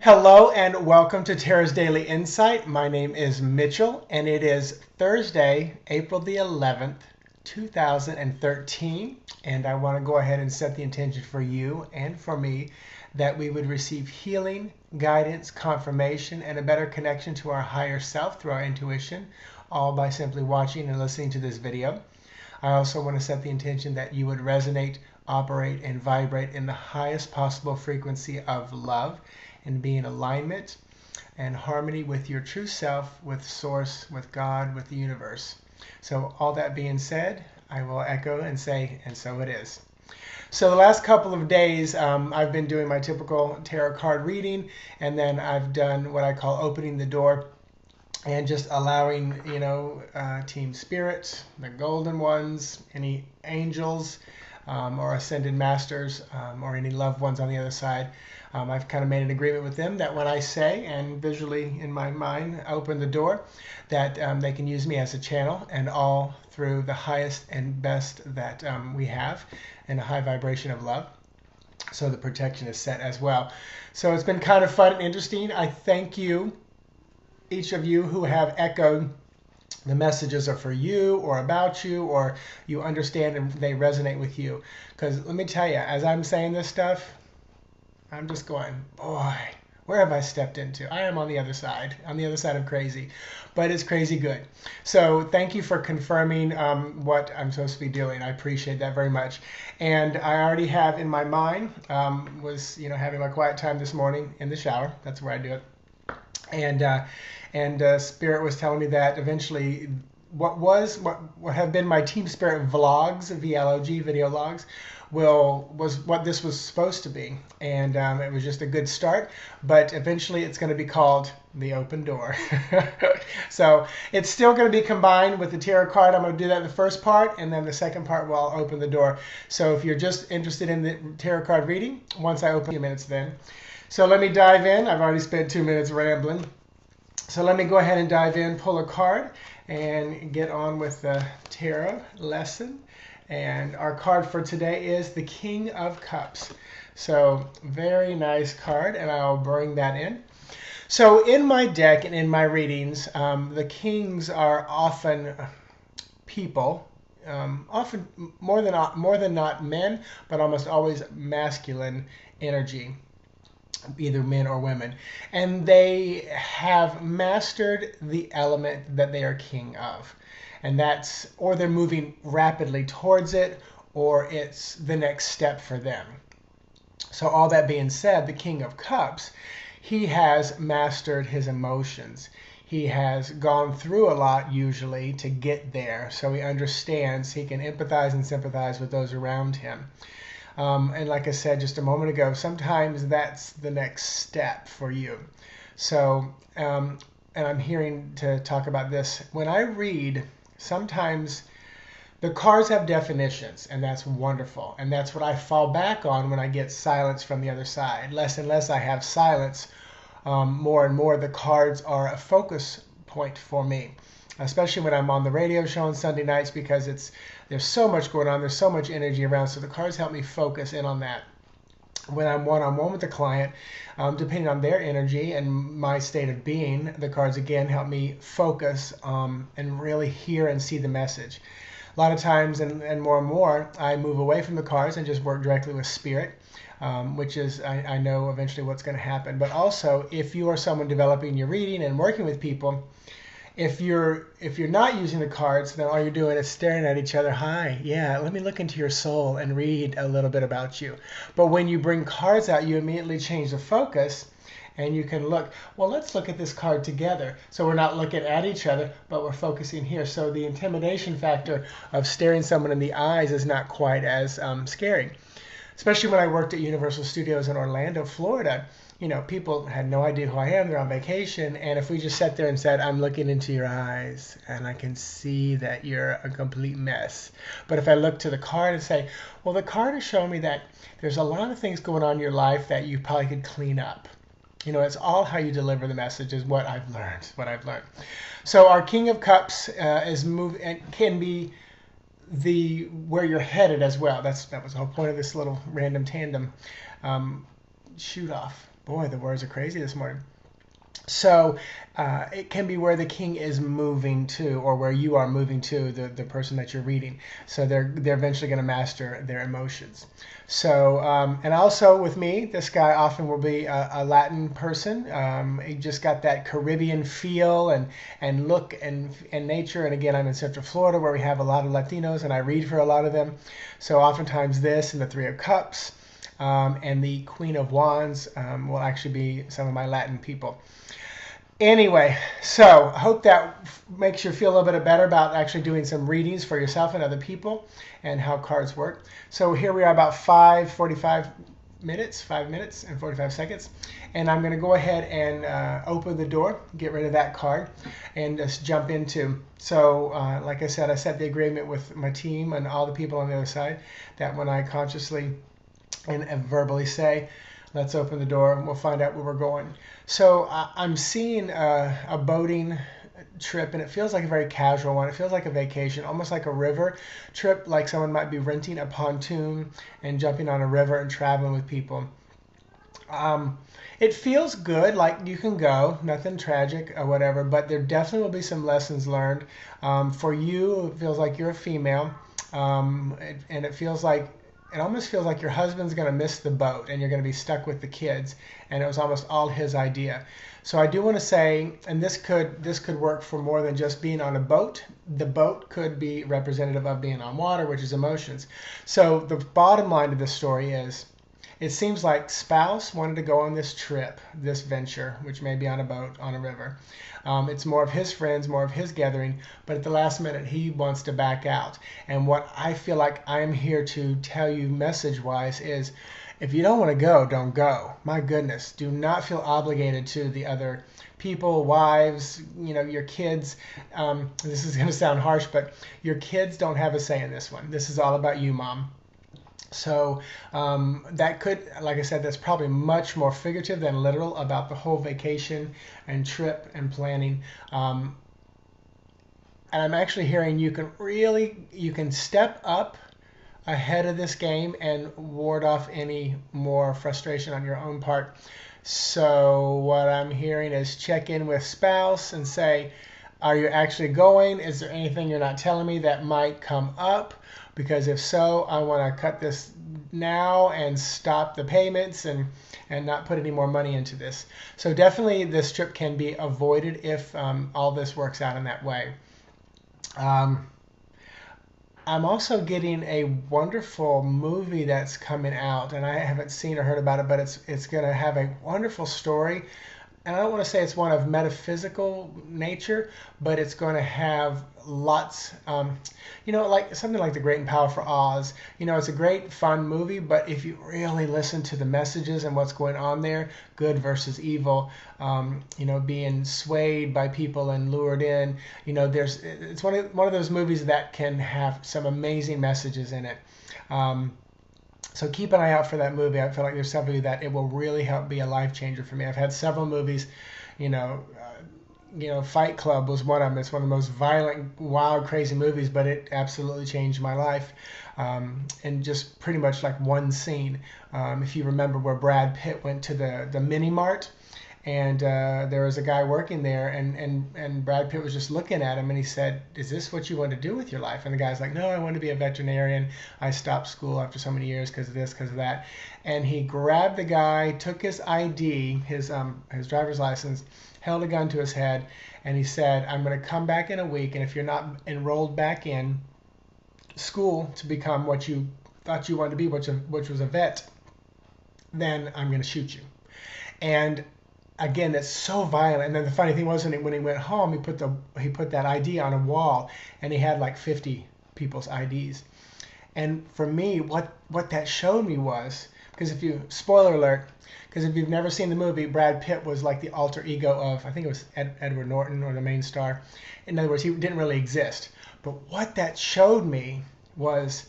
Hello and welcome to Tara's Daily Insight. My name is Mitchell and it is Thursday, April the 11th, 2013. And I want to go ahead and set the intention for you and for me that we would receive healing, guidance, confirmation, and a better connection to our higher self through our intuition, all by simply watching and listening to this video. I also want to set the intention that you would resonate, operate, and vibrate in the highest possible frequency of love and be in alignment and harmony with your true self, with Source, with God, with the universe. So all that being said, I will echo and say, and so it is. So the last couple of days, I've been doing my typical tarot card reading, and then I've done what I call opening the door and just allowing, Team Spirit, the golden ones, any angels or ascended masters or any loved ones on the other side. I've kind of made an agreement with them that when I say and visually in my mind open the door, that they can use me as a channel, and all through the highest and best that we have and a high vibration of love. So the protection is set as well. So it's been kind of fun and interesting. I thank you, each of you who have echoed the messages are for you or about you, or you understand and they resonate with you. Because let me tell you, as I'm saying this stuff, I'm just going, boy, where have I stepped into? I am on the other side of crazy, but it's crazy good. So thank you for confirming what I'm supposed to be doing. I appreciate that very much. And I already have in my mind, was having my quiet time this morning in the shower. That's where I do it. And Spirit was telling me that eventually what have been my Team Spirit vlogs, VLOG, video logs, was what this was supposed to be. And it was just a good start, but eventually it's going to be called The Open Door. So it's still going to be combined with the tarot card. I'm going to do that in the first part, and then the second part will open the door. So if you're just interested in the tarot card reading, once I open a few minutes then. So let me dive in. I've already spent 2 minutes rambling. So let me go ahead and dive in, pull a card, and get on with the tarot lesson. And our card for today is the King of Cups. So very nice card, and I'll bring that in. So in my deck and in my readings, the kings are often people, often more than not men, but almost always masculine energy, either men or women, and they have mastered the element that they are king of, and that's, or they're moving rapidly towards it, or it's the next step for them. So all that being said, the King of Cups, he has mastered his emotions. He has gone through a lot usually to get there, so he understands, he can empathize and sympathize with those around him. And like I said just a moment ago, sometimes that's the next step for you. So, and I'm hearing to talk about this. When I read, sometimes the cards have definitions, and that's wonderful. And that's what I fall back on when I get silence from the other side. Less and less I have silence, more and more the cards are a focus point for me, especially when I'm on the radio show on Sunday nights, because there's so much going on, there's so much energy around, so the cards help me focus in on that. When I'm one-on-one with the client, depending on their energy and my state of being, the cards again help me focus and really hear and see the message. A lot of times, and more, I move away from the cards and just work directly with Spirit, which is, I know eventually what's going to happen. But also, if you are someone developing your reading and working with people, if you're not using the cards, then all you're doing is staring at each other. Hi, yeah, let me look into your soul and read a little bit about you. But when you bring cards out, you immediately change the focus, and you can look, well, let's look at this card together. So we're not looking at each other, but we're focusing here. So the intimidation factor of staring someone in the eyes is not quite as scary. Especially when I worked at Universal Studios in Orlando, Florida. People had no idea who I am. They're on vacation. And if we just sat there and said, I'm looking into your eyes and I can see that you're a complete mess. But if I look to the card and say, well, the card is showing me that there's a lot of things going on in your life that you probably could clean up. It's all how you deliver the message is what I've learned. So our King of Cups is moved and can be where you're headed as well. That was the whole point of this little random tandem shoot off. Boy, the words are crazy this morning. So it can be where the king is moving to, or where you are moving to, the person that you're reading. So they're eventually going to master their emotions. So and also with me, this guy often will be a Latin person. He just got that Caribbean feel and look and nature. And again, I'm in Central Florida where we have a lot of Latinos, and I read for a lot of them. So oftentimes this and the Three of Cups. And the Queen of Wands will actually be some of my Latin people. Anyway, so I hope that makes you feel a little bit better about actually doing some readings for yourself and other people and how cards work. So here we are about 5 minutes and 45 seconds. And I'm going to go ahead and open the door, get rid of that card, and just jump into. So like I said, I set the agreement with my team and all the people on the other side that when I consciously and verbally say, let's open the door and we'll find out where we're going. So I'm seeing a boating trip, and it feels like a very casual one. It feels like a vacation, almost like a river trip, like someone might be renting a pontoon and jumping on a river and traveling with people. It feels good, like you can go, nothing tragic or whatever, but there definitely will be some lessons learned. For you, it feels like you're a female, and it almost feels like your husband's going to miss the boat and you're going to be stuck with the kids, and it was almost all his idea. So I do want to say, and this could work for more than just being on a boat. The boat could be representative of being on water, which is emotions. So the bottom line of this story is, it seems like spouse wanted to go on this trip, this venture, which may be on a boat, on a river. It's more of his friends, more of his gathering, but at the last minute he wants to back out. And what I feel like I'm here to tell you message-wise is, if you don't want to go, don't go. My goodness, do not feel obligated to the other people, wives, your kids. This is going to sound harsh, but your kids don't have a say in this one. This is all about you, Mom. So that could, like I said, that's probably much more figurative than literal about the whole vacation and trip and planning. And I'm actually hearing you can step up ahead of this game and ward off any more frustration on your own part. So what I'm hearing is check in with spouse and say, are you actually going? Is there anything you're not telling me that might come up? Because if so, I want to cut this now and stop the payments and not put any more money into this. So definitely this trip can be avoided if all this works out in that way. I'm also getting a wonderful movie that's coming out, and I haven't seen or heard about it, but it's going to have a wonderful story. And I don't want to say it's one of metaphysical nature, but it's going to have lots, like something like The Great and Powerful Oz. It's a great, fun movie, but if you really listen to the messages and what's going on there, good versus evil, being swayed by people and lured in, it's one of those movies that can have some amazing messages in it. So keep an eye out for that movie. I feel like there's something that it will really help be a life changer for me. I've had several movies, Fight Club was one of them. It's one of the most violent, wild, crazy movies, but it absolutely changed my life. And just pretty much like one scene. If you remember where Brad Pitt went to the mini mart, and there was a guy working there, and Brad Pitt was just looking at him, and he said, is this what you want to do with your life? And the guy's like, no, I want to be a veterinarian. I stopped school after so many years because of this, because of that. And he grabbed the guy, took his ID, his driver's license, held a gun to his head, and he said, I'm going to come back in a week, and if you're not enrolled back in school to become what you thought you wanted to be, which was a vet, then I'm going to shoot you. And again, that's so violent. And then the funny thing was, when he went home, he put that ID on a wall, and he had like 50 people's IDs. And for me, what that showed me was, because spoiler alert, because if you've never seen the movie, Brad Pitt was like the alter ego of, I think it was Edward Norton, or the main star. In other words, he didn't really exist. But what that showed me was,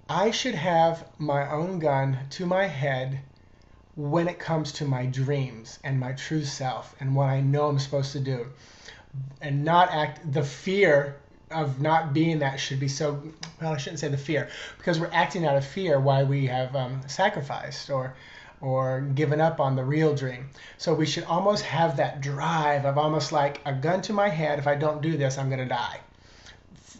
I should have my own gun to my head when it comes to my dreams and my true self and what I know I'm supposed to do, and not act. The fear of not being that should be so, well, I shouldn't say the fear, because we're acting out of fear why we have sacrificed or or given up on the real dream. So we should almost have that drive of almost like a gun to my head. If I don't do this, I'm going to die.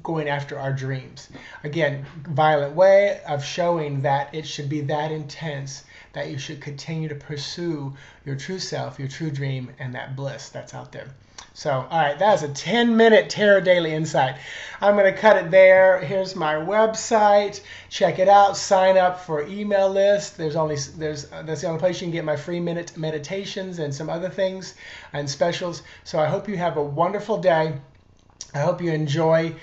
Going after our dreams. Again, violent way of showing that it should be that intense that you should continue to pursue your true self, your true dream, and that bliss that's out there. So, all right, that's a 10-minute Tarot Daily Insight. I'm going to cut it there. Here's my website. Check it out. Sign up for email list. That's the only place you can get my free minute meditations and some other things and specials. So I hope you have a wonderful day. I hope you enjoy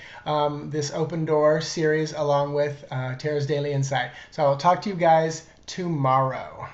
this Open Door series along with Tarot's Daily Insight. So I'll talk to you guys tomorrow.